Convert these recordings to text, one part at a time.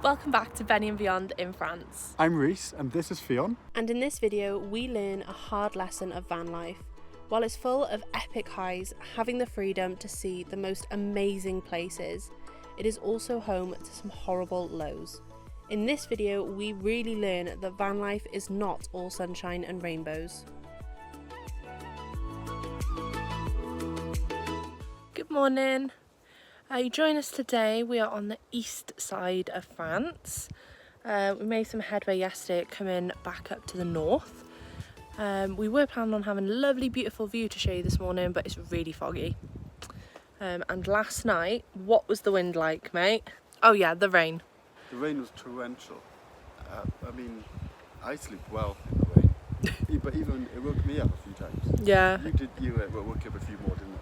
Welcome back to Benny and Beyond in France. I'm Reese and this is Fionn. And in this video we learn a hard lesson of van life. While it's full of epic highs, having the freedom to see the most amazing places, it is also home to some horrible lows. In this video we really learn that van life is not all sunshine and rainbows. Good morning. You join us today. We are on the east side of France. We made some headway yesterday coming back up to the north. We were planning on having a lovely beautiful view to show you this morning, but it's really foggy. And last night, what was the wind like, mate? Oh yeah, the rain. The rain was torrential. I sleep well in the rain. But even it woke me up a few times. Yeah. You woke up a few more, didn't it?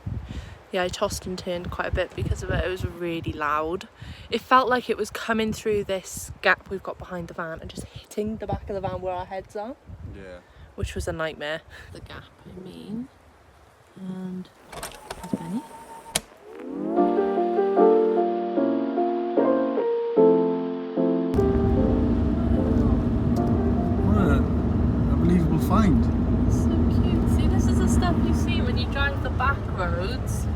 Yeah, I tossed and turned quite a bit because of it. It was really loud. It felt like it was coming through this gap we've got behind the van and just hitting the back of the van where our heads are. Yeah. Which was a nightmare. The gap, I mean. And there's Benny. What an unbelievable find. So cute. See, this is the stuff you see when you drive the back roads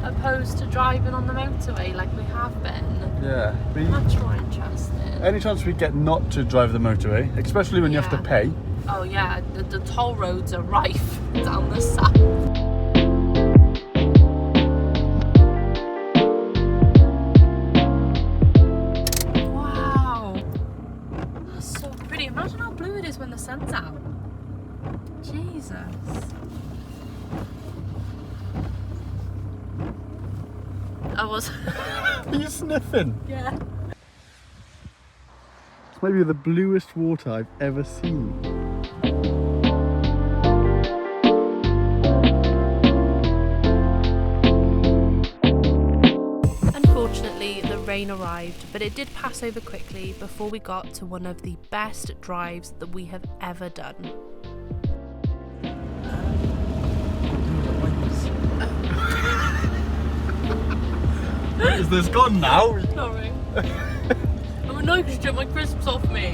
opposed to driving on the motorway like we have been. Yeah. Much more interesting. Any chance we get not to drive the motorway, especially when you have to pay. Oh yeah, the toll roads are rife down the south. Wow, that's so pretty. Imagine how blue it is when the sun's out. Jesus. I was. Are you sniffing? Yeah. It's maybe the bluest water I've ever seen. Unfortunately, the rain arrived, but it did pass over quickly before we got to one of the best drives that we have ever done. Is this gone now? Sorry. I'm annoyed because you took my crisps off me.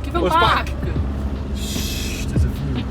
Give them What's back. Shh, there's a view.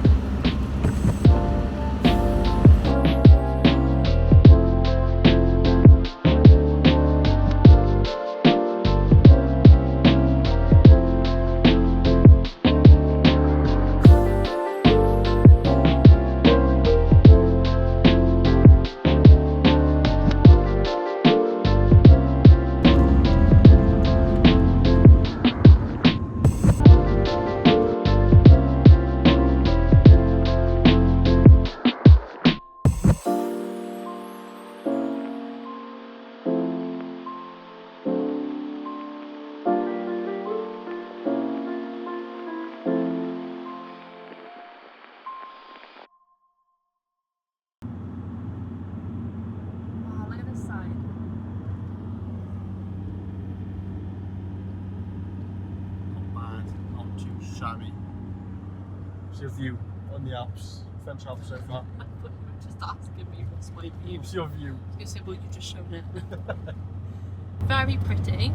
Shabby. See a view on the Alps, French Alps so far. I thought you were just asking me what's my view. What's your view? I was going to say, well, you've just shown it. Very pretty.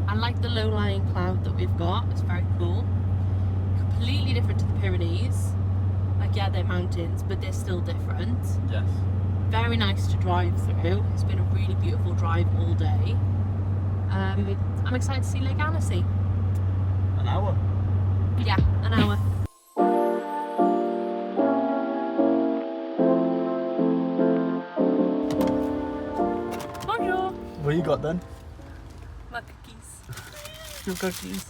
I like the low-lying cloud that we've got. It's very cool. Completely different to the Pyrenees. Like, yeah, they're mountains, but they're still different. Yes. Very nice to drive through. It's been a really beautiful drive all day. I'm excited to see Lake Annecy. An hour. Yeah, an hour. Bonjour. What you got then? My cookies. Your cookies.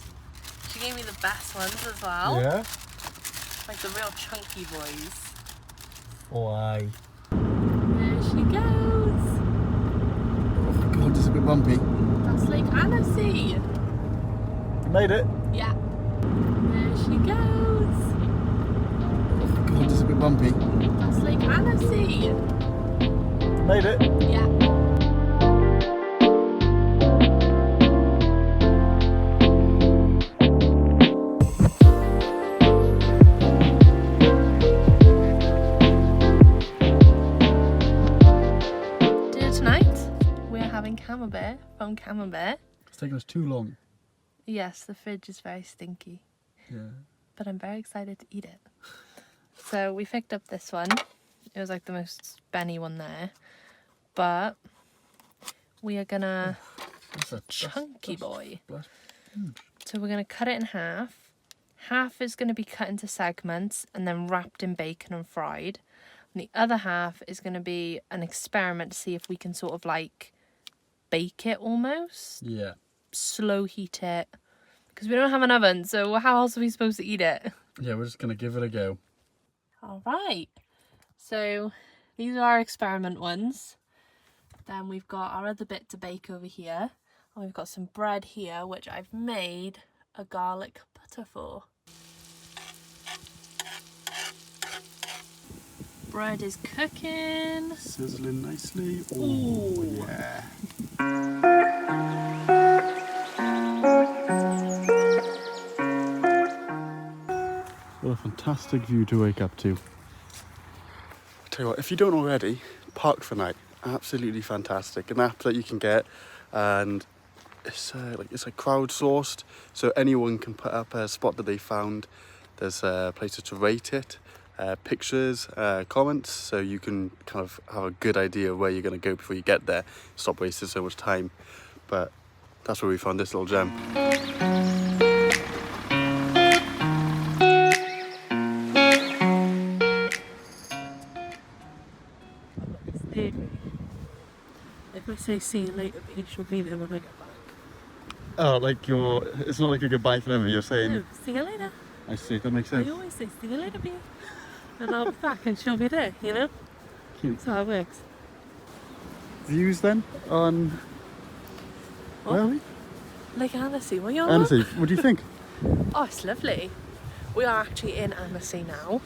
She gave me the best ones as well. Yeah? Like the real chunky boys. Why? There she goes. Oh god, it's a bit bumpy. That's Lake Annecy. Made it? Yeah. There she goes. Oh god, it's a bit bumpy. That's Lake Annecy. Made it? Yeah. on camembert. It's taken us too long. Yes, the fridge is very stinky. Yeah. But I'm very excited to eat it. So we picked up this one. It was like the most spenny one there. But we are gonna... That's a chunky boy. That's huge. So we're gonna cut it in half. Half is gonna be cut into segments and then wrapped in bacon and fried. And the other half is gonna be an experiment to see if we can sort of like bake it almost. Yeah. Slow heat it. Because we don't have an oven, so how else are we supposed to eat it? Yeah, we're just going to give it a go. All right. So these are our experiment ones. Then we've got our other bit to bake over here. And we've got some bread here, which I've made a garlic butter for. Bread is cooking. Sizzling nicely. Ooh. Yeah. What a fantastic view to wake up to. Tell you what, if you don't already, Park for Night, absolutely fantastic. An app that you can get, and it's like crowdsourced, so anyone can put up a spot that they found. There's places to rate it, pictures, comments, so you can kind of have a good idea of where you're going to go before you get there. Stop wasting so much time. But that's where we found this little gem. If I say see you later, but she'll be there when I get back. Oh, like it's not like a goodbye for them, you're saying? No, see you later. I see, that makes sense. I always say see you later, B. And I'll be back and she'll be there, you know? Cute. That's how it works. Views then on... What? Where are we? Lake Annecy, what are you on? Annecy, what do you think? Oh, it's lovely. We are actually in Annecy now.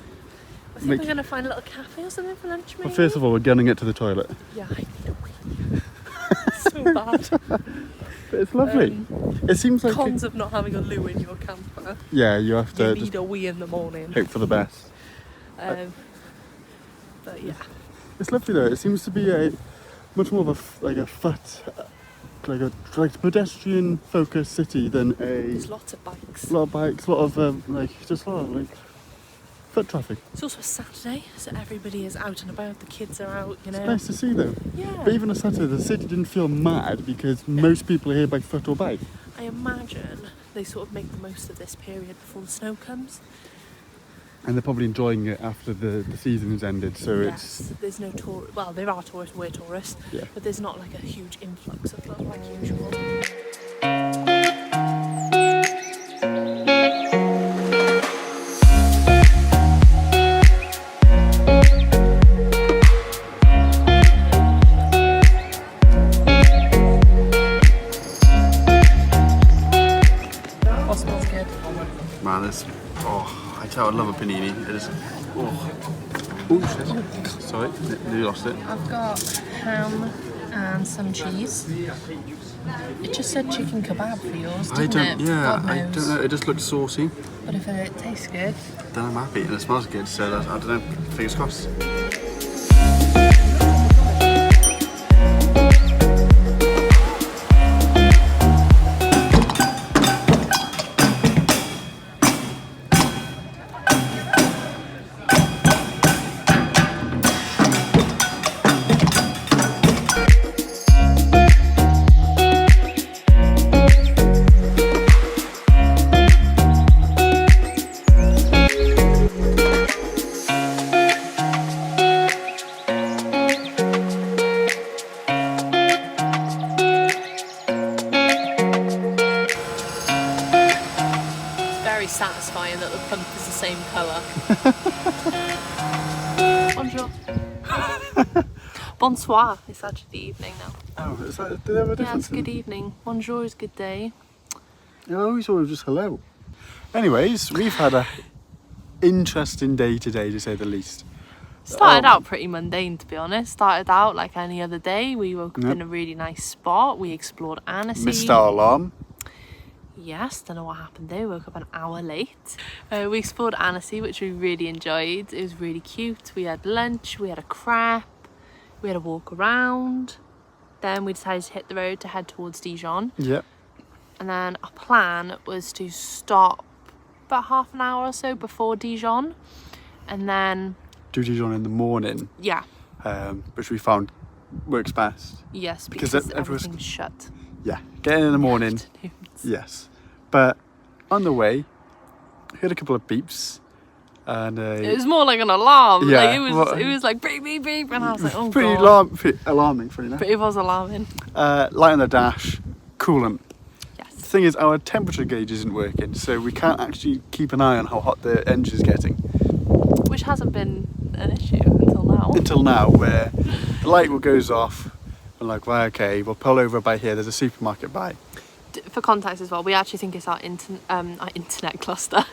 I think we're going to find a little cafe or something for lunch, maybe? Well, first of all, we're gunning it to the toilet. Yeah, I need a wee. So bad. But it's lovely. It seems like... Cons of not having a loo in your camper. Yeah, you have to You just need a wee in the morning. hope for the best. But yeah. It's lovely though. It seems to be a much more of a pedestrian focused city than a... There's lots of bikes. A lot of bikes, a lot of foot traffic. It's also a Saturday, so everybody is out and about. The kids are out, you know. It's nice to see though. Yeah. But even on Saturday, the city didn't feel mad because most people are here by foot or bike. I imagine they sort of make the most of this period before the snow comes. And they're probably enjoying it after the season has ended, so Yes, there's no tourists. Well, there are tourists, we're tourists, Yeah. but there's not like a huge influx of them like usual. What smells good? Man, I would love a panini. It is. Oh shit! Sorry, you lost it. I've got ham and some cheese. It just said chicken kebab for yours, didn't it? God I knows. don't know. It just looks saucy. But if it tastes good. Then I'm happy, and it smells good. So I don't know. Fingers crossed. Satisfying that the pump is the same colour. Bonjour. Bonsoir. It's actually the evening now. Oh, is that? Do they have a difference? Yeah, it's good evening. Bonjour is good day. I always thought it was just hello. Anyways, we've had a interesting day today, to say the least. Started out pretty mundane, to be honest. Started out like any other day. We woke up Yep. in a really nice spot. We explored Annecy. Missed our alarm. Yes, don't know what happened there. Woke up an hour late. We explored Annecy, which we really enjoyed. It was really cute. We had lunch, we had a crepe, we had a walk around. then we decided to hit the road to head towards Dijon. Yeah. And then our plan was to stop about half an hour or so before Dijon. And then... do Dijon in the morning. Yeah. Which we found works best. Yes, because everything's shut. Yeah, get in the morning. Yes. But on the way, heard a couple of beeps. And it was more like an alarm. Yeah, like it was like beep beep beep, and I was like, oh pretty god. Pretty alarming, funny enough. But it was alarming. Light on the dash, coolant. Yes. The thing is, our temperature gauge isn't working, so we can't actually keep an eye on how hot the engine's getting. Which hasn't been an issue until now. Until now, where the light goes off, and like, well, okay, we'll pull over by here. There's a supermarket by. For context as well, we actually think it's our internet cluster.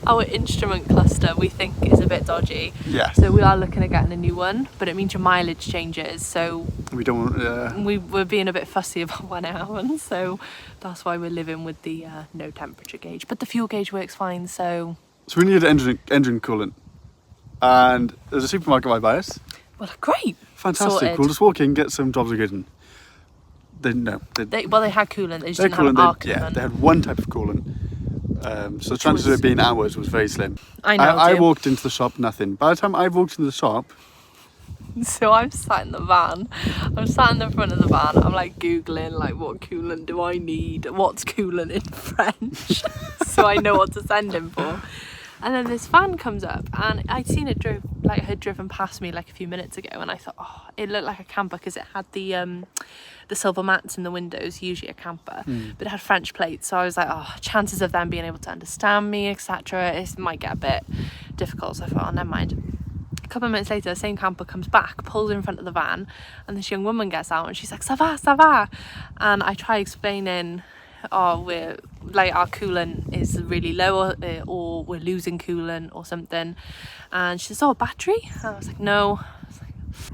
Our instrument cluster we think is a bit dodgy. Yes. So we are looking at getting a new one, but it means your mileage changes. So we don't. We're being a bit fussy about when it happens. So that's why we're living with the no temperature gauge. But the fuel gauge works fine. So we needed engine coolant, and there's a supermarket by us. Well, great. Fantastic. Sorted. We'll just walk in, get some jobs of good. They had coolant. They just didn't have our coolant. Yeah, they had one type of coolant. So the chances of it being ours was very slim. I know. I walked into the shop, nothing. By the time I walked into the shop, so I'm sat in the van. I'm sat in the front of the van. I'm like Googling, like, what coolant do I need? What's coolant in French? So I know what to send him for. And then this van comes up, and I'd seen it had driven past me like a few minutes ago, and I thought, oh, it looked like a camper because it had the silver mats in the windows, usually a camper, but it had French plates. So I was like, oh, chances of them being able to understand me, etc., it might get a bit difficult. So I thought, oh, never mind. A couple of minutes later, the same camper comes back, pulls in front of the van, and this young woman gets out, and she's like, ça va, ça va. And I try explaining, we're like, our coolant is really low, or we're losing coolant or something. And she says, oh, battery? And I was like, no.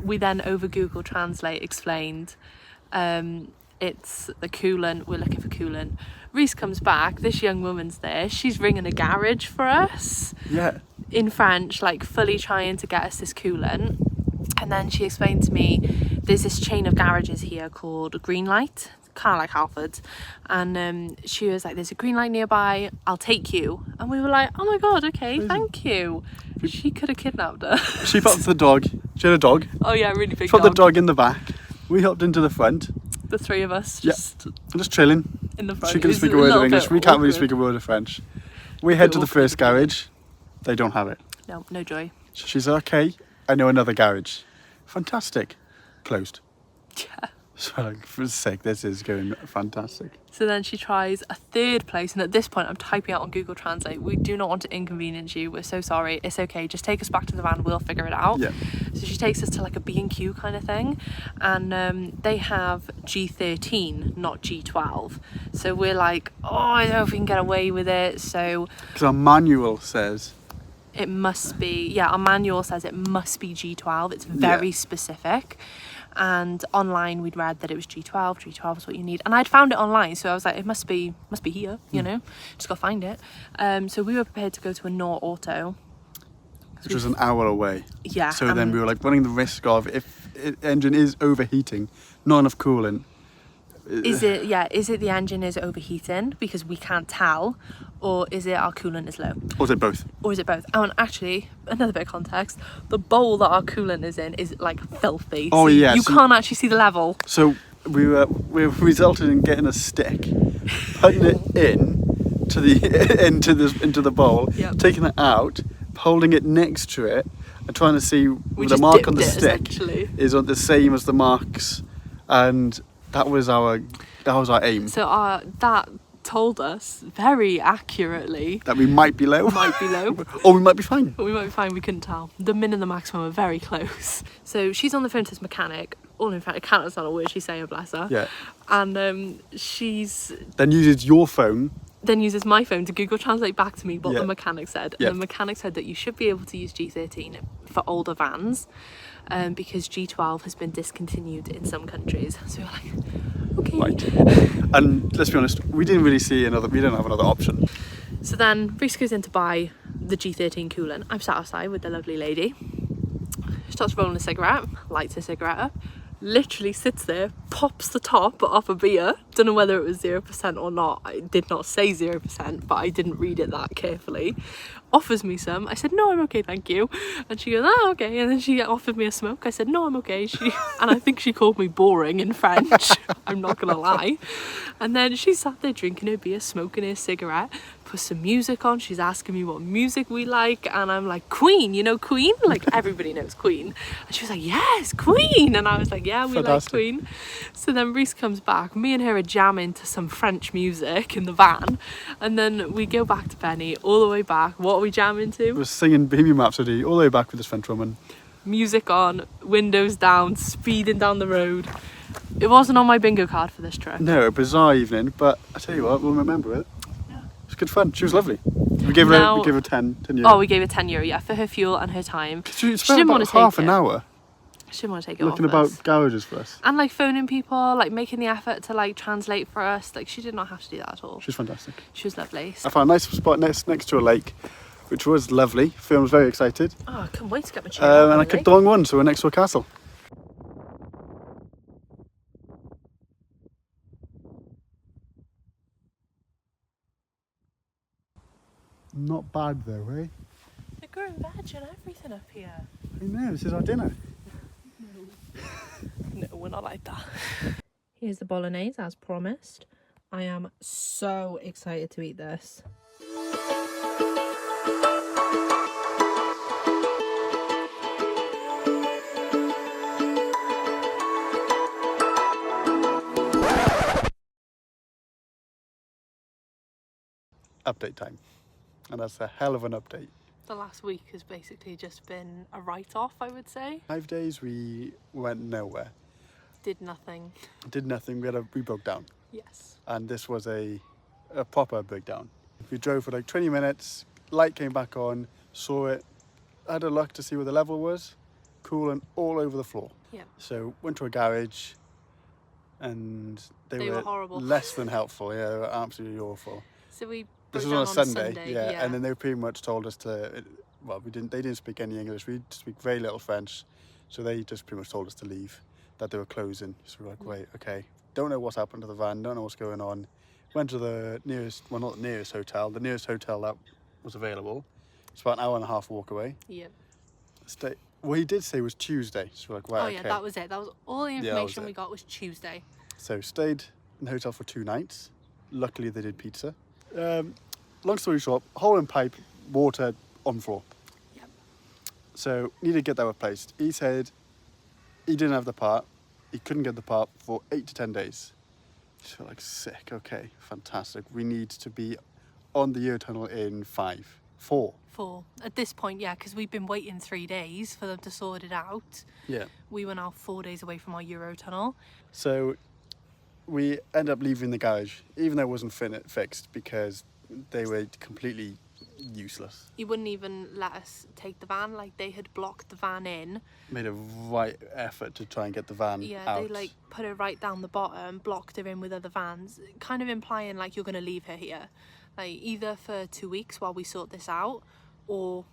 We then over Google Translate explained, it's the coolant, we're looking for coolant. Reese comes back, this young woman's there, she's ringing a garage for us. Yeah. In French, like fully trying to get us this coolant. And then she explained to me, there's this chain of garages here called Green Light, kind of like Halfords, and she was like, there's a Green Light nearby, I'll take you. And we were like, oh my god, okay, thank you. She could have kidnapped her. She popped the dog. She had a dog. Oh yeah, really big Put dog. the dog in the back. We hopped into the front. The three of us just chilling in the front. She can speak a word of English. We can't really speak a word of French. We head to the first garage. They don't have it. No joy. She's like, okay, I know another garage. Fantastic. Closed. Yeah. So like, for his sake, this is going fantastic. So then she tries a third place, and at this point I'm typing out on Google Translate, we do not want to inconvenience you, we're so sorry, it's okay, just take us back to the van, we'll figure it out. Yeah. So she takes us to like a B&Q kind of thing, and they have G13, not G12. So we're like, oh, I don't know if we can get away with it. So because our manual says it must be, our manual says it must be G12. It's very specific. And online we'd read that it was G12. G12 is what you need. And I'd found it online, so I was like, it must be here, you know? Just gotta find it. So we were prepared to go to a Nor Auto. Which was an hour away. Yeah. So then we were like running the risk of, if the engine is overheating, not enough coolant. Is it the engine is overheating because we can't tell, or is it our coolant is low? Or is it both? Oh, and actually, another bit of context, the bowl that our coolant is in is like filthy. Oh, so yeah. You can't actually see the level. So we resulted in getting a stick, putting it into the bowl, taking it out, holding it next to it, and trying to see the mark on the stick is the same as the marks, and that was our aim. So that told us very accurately that we might be low. Or we might be fine. Or we might be fine, we couldn't tell. The min and the maximum are very close. So she's on the phone to this mechanic. All in fact, I can't understand a word she's saying, bless her. Yeah. And she's... Then uses your phone. Then uses my phone to Google Translate back to me what the mechanic said. And the mechanic said that you should be able to use G13 for older vans, because G12 has been discontinued in some countries. So we're like, okay. Right. And let's be honest, we didn't have another option. So then Reese goes in to buy the G13 coolant. I'm sat outside with the lovely lady. She starts rolling a cigarette, lights a cigarette up, literally sits there, pops the top off a beer. Don't know whether it was 0% or not. I did not say 0%, but I didn't read it that carefully. Offers me some. I said, no, I'm okay, thank you. And she goes, oh, okay. And then she offered me a smoke. I said, no, I'm okay. And I think she called me boring in French. I'm not gonna lie. And then she sat there drinking her beer, smoking her cigarette, put some music on. She's asking me what music we like, and I'm like, Queen, you know Queen? Like, everybody knows Queen. And she was like, yes, Queen. And I was like, yeah, we Fantastic. like Queen. So then Reese comes back, me and her are jamming to some French music in the van, and then we go back to Benny, all the way back. What are we jamming to? I was singing Bohemian Rhapsody all the way back with this French woman. Music on, windows down, speeding down the road. It wasn't on my bingo card for this trip. No, a bizarre evening, but I tell you what, we'll remember it. Yeah. It was good fun. She was lovely. We gave her 10 €10. Oh, we gave her €10, yeah, for her fuel and her time. She spent didn't about want to take half an hour She didn't want to take it looking off about us. garages for us. And like phoning people, like making the effort to like translate for us. Like, she did not have to do that at all. She was fantastic. She was lovely. I found a nice spot next to a lake, which was lovely. Phil was very excited. Oh, I couldn't wait to get my chair. And I clicked the wrong one, so we're next to a castle. Not bad though, eh? They're growing veg and everything up here. I know, this is our dinner. No, we're not like that. Here's the bolognese as promised. I am so excited to eat this. Update time. And that's a hell of an update. The last week has basically just been a write-off, I would say. 5 days we went nowhere. Did nothing. Did nothing, we broke down. Yes. And this was a proper breakdown. We drove for like 20 minutes, light came back on, saw it, had a look to see where the level was, coolant all over the floor. Yeah. So went to a garage and they were horrible. Less than helpful. Yeah, they were absolutely awful. So we This was on a Sunday, yeah, and then they pretty much told us to, well, they didn't speak any English, we speak very little French, so they just pretty much told us to leave, that they were closing. So we're like, wait, okay, don't know what's happened to the van, don't know what's going on. Went to the nearest, well, not the nearest hotel that was available. It's about an hour and a half walk away. Yeah. What he did say was Tuesday, so we're like, right, oh yeah, okay. that was it. That was all the information we got was Tuesday. So stayed in the hotel for 2 nights. Luckily they did pizza. Long story short, hole in pipe, water on floor. Yep. So needed to get that replaced. He said he didn't have the part. He couldn't get the part for 8 to 10 days. So like, sick, okay, fantastic. We need to be on the Eurotunnel in 4. At this point, yeah, because we've been waiting 3 days for them to sort it out. Yeah. We were now 4 days away from our Eurotunnel. So we end up leaving the garage, even though it wasn't fixed, because they were completely useless. He wouldn't even let us take the van. Like, they had blocked the van in. Made a right effort to try and get the van out. Yeah, they like put her right down the bottom, blocked her in with other vans, kind of implying like you're going to leave her here. Like, either for 2 weeks while we sort this out, or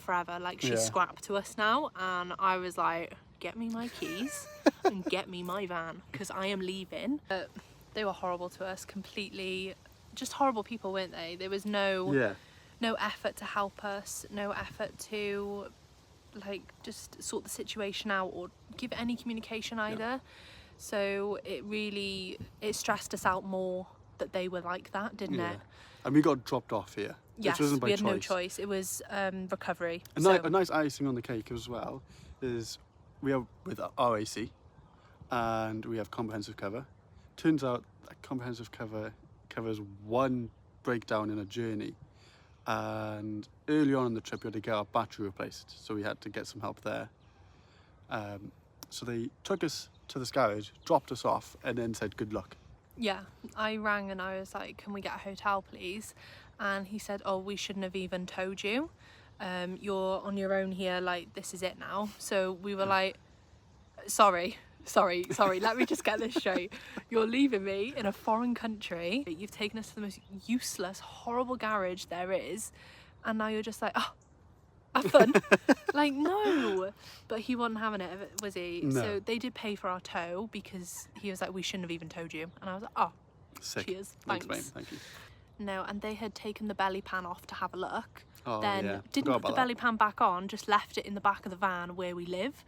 forever. Like, she's scrapped to us now. And I was like, get me my keys and get me my van, because I am leaving. They were horrible to us, completely just horrible people, weren't they? There was no effort to help us, no effort to like just sort the situation out or give any communication either. So it stressed us out more that they were like that, didn't it? And we got dropped off here. Yes, which wasn't by we had choice. no choice. It was recovery. A nice icing on the cake as well is we are with RAC and we have comprehensive cover. Turns out that comprehensive cover covers one breakdown in a journey, and early on in the trip we had to get our battery replaced, so we had to get some help there. So they took us to this garage, dropped us off, and then said good luck. Yeah, I rang and I was like, can we get a hotel please? And he said, oh, we shouldn't have even told you, you're on your own here, like this is it now. So we were like, sorry, let me just get this straight. You're leaving me in a foreign country, you've taken us to the most useless, horrible garage there is, and now you're just like, oh, have fun. Like, no. But he wasn't having it, was he? No. So they did pay for our tow because he was like, we shouldn't have even towed you. And I was like, oh, Sick. cheers, thanks. Mate, thank you. No, and they had taken the belly pan off to have a look. Oh, then yeah. didn't put the belly pan back on, just left it in the back of the van where we live.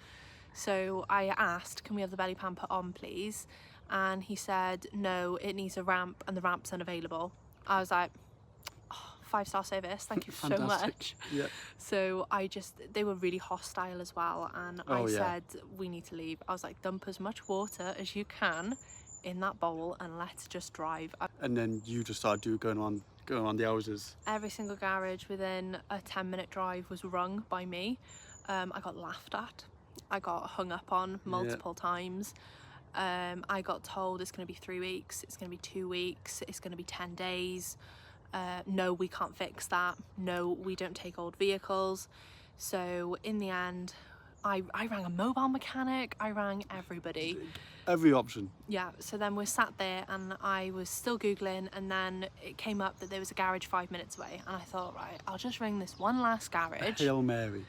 So I asked, can we have the belly pan put on, please? And he said, no, it needs a ramp and the ramp's unavailable. I was like, oh, 5-star service, thank you so much. Yeah. So they were really hostile as well. And I said, we need to leave. I was like, dump as much water as you can in that bowl and let's just drive. And then you just started going on the houses. Every single garage within a 10-minute drive was rung by me. I got laughed at. I got hung up on multiple times. I got told it's going to be 3 weeks, it's going to be 2 weeks, it's going to be 10 days. No, we can't fix that. No, we don't take old vehicles. So in the end, I rang a mobile mechanic, I rang everybody. Every option. Yeah, so then we're sat there and I was still Googling, and then it came up that there was a garage 5 minutes away, and I thought, right, I'll just ring this one last garage. Hail Mary.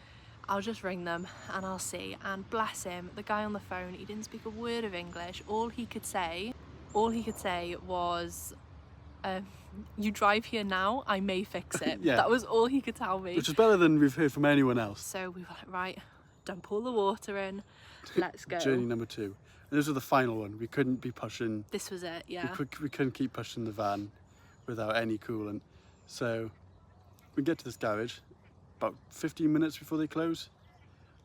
I'll just ring them and I'll see. And bless him, the guy on the phone, he didn't speak a word of English. All he could say was, you drive here now, I may fix it. Yeah. That was all he could tell me. Which is better than we've heard from anyone else. So we were like, right, dump all the water in, let's go. Journey number 2. And this was the final one. We couldn't be pushing. This was it, yeah. We couldn't keep pushing the van without any coolant. So we get to this garage about 15 minutes before they close,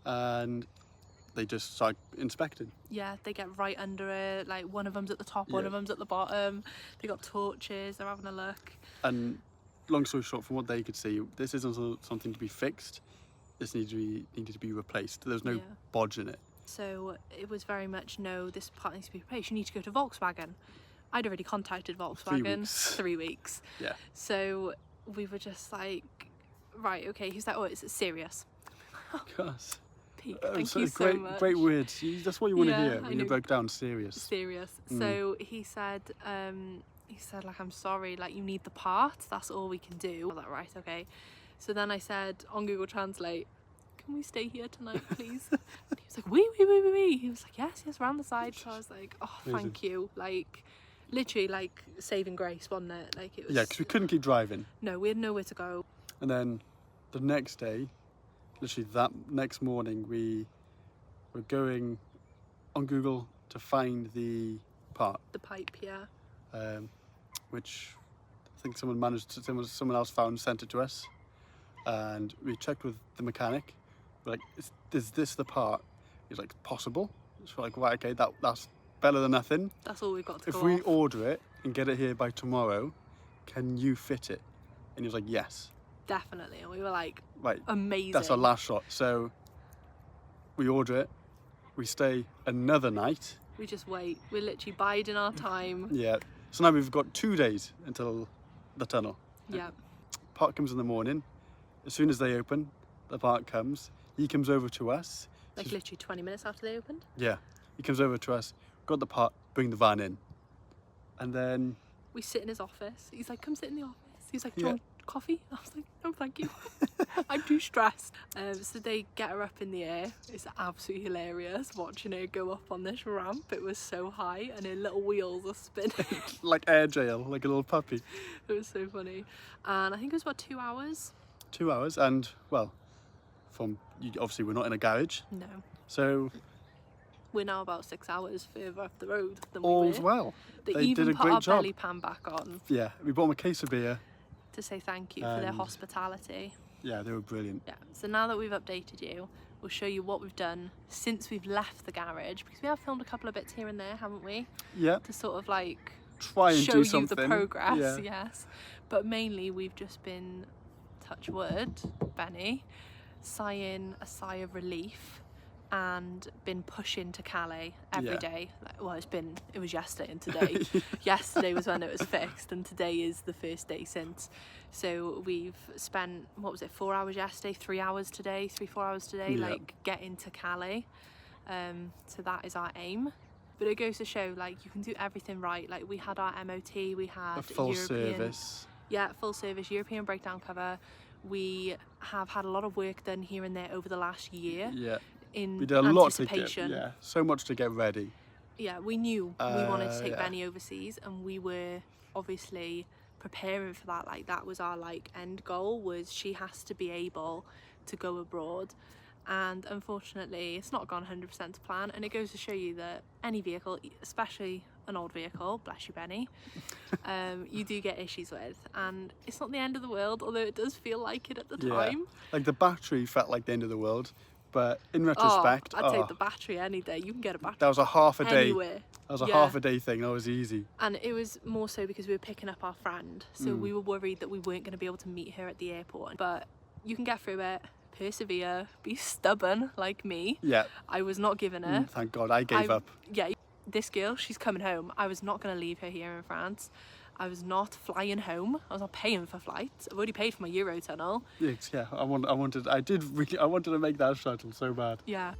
and they just start inspecting. Yeah, they get right under it. Like, one of them's at the top, one of them's at the bottom. They got torches, they're having a look. And long story short, from what they could see, this isn't something to be fixed. This needed to be replaced. There's no bodge in it. So it was very much, no, this part needs to be replaced. You need to go to Volkswagen. I'd already contacted Volkswagen. 3 weeks. Yeah. So we were just like, right, okay. He's like, oh, it's serious. Gosh. Pete, thank you so much. Great words. That's what you want to hear when you broke down serious. Serious. So he said, like, I'm sorry, like, you need the part. That's all we can do. I was like, right, okay. So then I said on Google Translate, can we stay here tonight, please? And he was like, wee. He was like, yes, round the side. So I was like, oh, thank you. Like, literally, like, saving grace, wasn't it? Like, it was. Yeah, because we couldn't keep driving. No, we had nowhere to go. And then the next day, literally that next morning, we were going on Google to find the part. The pipe, yeah. Which I think someone else found and sent it to us. And we checked with the mechanic. We're like, is this the part? He's like, possible. So we're like, right, okay, that's better than nothing. That's all we've got to go off. If we order it and get it here by tomorrow, can you fit it? And he was like, yes. Definitely. And we were like, right, amazing. That's our last shot. So we order it. We stay another night. We just wait. We're literally biding our time. Yeah. So now we've got 2 days until the tunnel. Yeah. Part comes in the morning. As soon as they open, the part comes. He comes over to us. Like literally 20 minutes after they opened? Yeah. He comes over to us, got the part, bring the van in. And then... we sit in his office. He's like, come sit in the office. He's like, do you want coffee? I was like, no, thank you. I'm too stressed. So they get her up in the air. It's absolutely hilarious watching her go up on this ramp. It was so high and her little wheels are spinning. Like air jail, like a little puppy. It was so funny. And I think it was about 2 hours. 2 hours, and well, obviously we're not in a garage. No. So we're now about 6 hours further up the road than we all's were. Well. They did even a put great our job. belly pan back on. Yeah, we bought them a case of beer. To say thank you for their hospitality. Yeah, they were brilliant. Yeah, so now that we've updated you, we'll show you what we've done since we've left the garage, because we have filmed a couple of bits here and there, haven't we? Yeah. To sort of like try and show do you something. the progress, yeah. Yes. But mainly we've just been, touch wood, Benny, sighing a sigh of relief and been pushing to Calais every day. Like, well, it was yesterday and today. Yesterday was when it was fixed, and today is the first day since. So we've spent, 4 hours yesterday, 3 hours today, 3-4 hours today, like getting to Calais. So that is our aim. But it goes to show, like, you can do everything right. Like, we had our MOT, we had a full European service. Yeah, full service, European breakdown cover. we have had a lot of work done here and there over the last year. Yeah. In We did a lot to anticipation. get, so much to get ready. Yeah, we knew we wanted to take yeah. Benny overseas, and we were obviously preparing for that. Like, that was our end goal, was she has to be able to go abroad. And unfortunately it's not gone 100% to plan, and it goes to show you that any vehicle, especially an old vehicle, bless you Benny, you do get issues with, and it's not the end of the world, although it does feel like it at the time. Like the battery felt like the end of the world, but in retrospect, I'd take the battery any day. You can get a battery. That was a half a day. Anywhere. That was a half a day thing. That was easy. And it was more so because we were picking up our friend, so we were worried that we weren't going to be able to meet her at the airport. But you can get through it, persevere, be stubborn like me. Yeah. I was not giving her. Thank God I gave up. Yeah, this girl, she's coming home. I was not going to leave her here in France. I was not flying home. I was not paying for flights. I've already paid for my Eurotunnel. Yeah, I wanted to make that shuttle so bad. Yeah.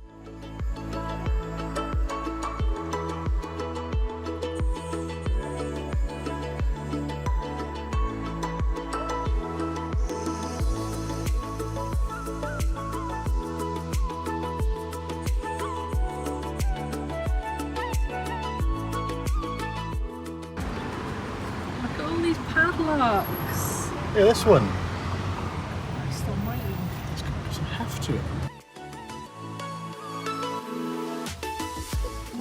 Look at all these padlocks. Yeah, this one. I still might. It's got some heft to it.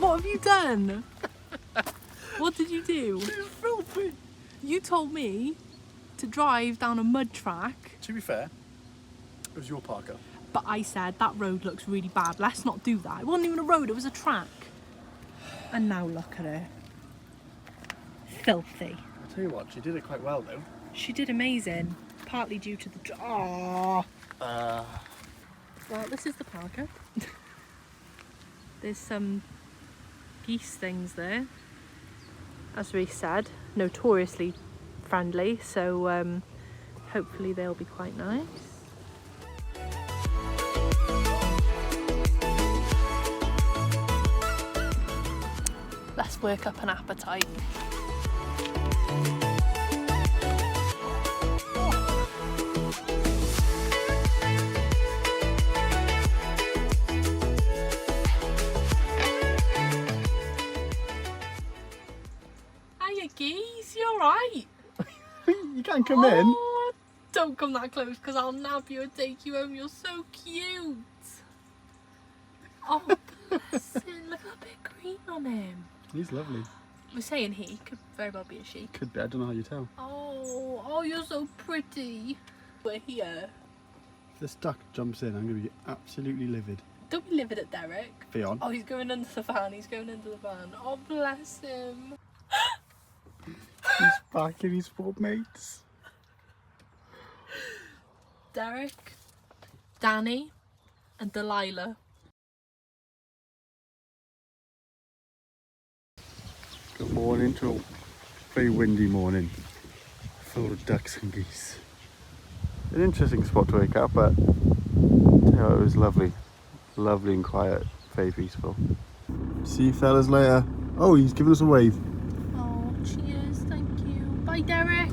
What have you done? What did you do? It's filthy. You told me to drive down a mud track, To be fair, it was your Parker. but I said that road looks really bad. Let's not do that. It wasn't even a road, it was a track. And now look at her. Filthy. I'll tell you what, she did it quite well though. She did amazing, partly due to the... Oh. Well, this is the Parker. There's some geese things there. As we said, notoriously friendly, so hopefully they'll be quite nice. Let's work up an appetite. Hiya geese, you alright? You can't come in. Oh, don't come that close because I'll nab you and take you home. You're so cute. Oh, bless him. Look at that bit of green on him. He's lovely. We're saying he, could very well be a she. Could be, I don't know how you tell. Oh, you're so pretty. We're here. If this duck jumps in, I'm going to be absolutely livid. Don't be livid at Derek. Fion. Oh, he's going under the van. He's going under the van. Oh, bless him. He's back in his sport mates. Derek, Danny, and Delilah. Good morning to a very windy morning, full of ducks and geese. An interesting spot to wake up, but it was lovely, lovely and quiet, very peaceful. See you fellas later. Oh, he's giving us a wave. Oh, cheers, thank you. Bye, Derek.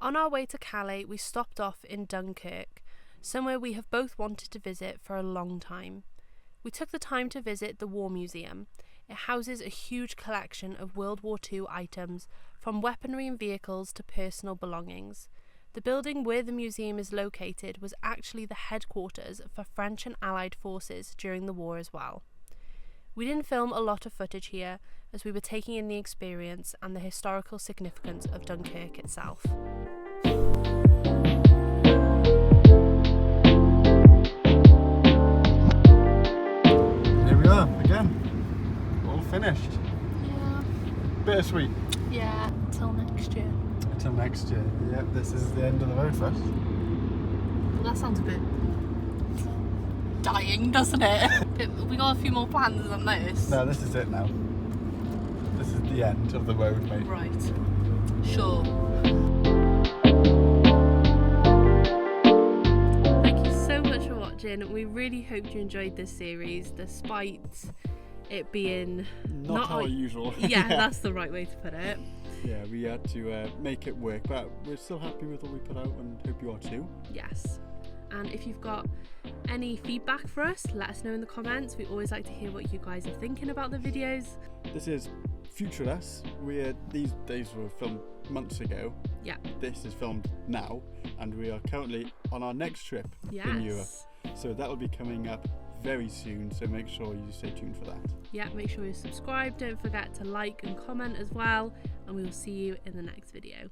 On our way to Calais, we stopped off in Dunkirk, somewhere we have both wanted to visit for a long time. We took the time to visit the War Museum. It houses a huge collection of World War II items, from weaponry and vehicles to personal belongings. The building where the museum is located was actually the headquarters for French and Allied forces during the war as well. We didn't film a lot of footage here, as we were taking in the experience and the historical significance of Dunkirk itself. Here we are again, all finished. Yeah. Bittersweet. Yeah, till next year. Until next year. Yep, this is the end of the road for us. Well, that sounds a bit dying, doesn't it? We got a few more plans than this. No, this is it now. This is the end of the road, mate. Right. Sure. Thank you so much for watching. We really hope you enjoyed this series, despite it being Not our usual. Yeah, that's the right way to put it. Yeah, we had to make it work, but we're still happy with what we put out and hope you are too. Yes. And if you've got any feedback for us, let us know in the comments. We always like to hear what you guys are thinking about the videos. This is future us. These days were filmed months ago. Yeah. This is filmed now, and we are currently on our next trip in Europe. So that will be coming up very soon, so make sure you stay tuned for that. Yeah, make sure you're subscribed. Don't forget to like and comment as well, and we will see you in the next video.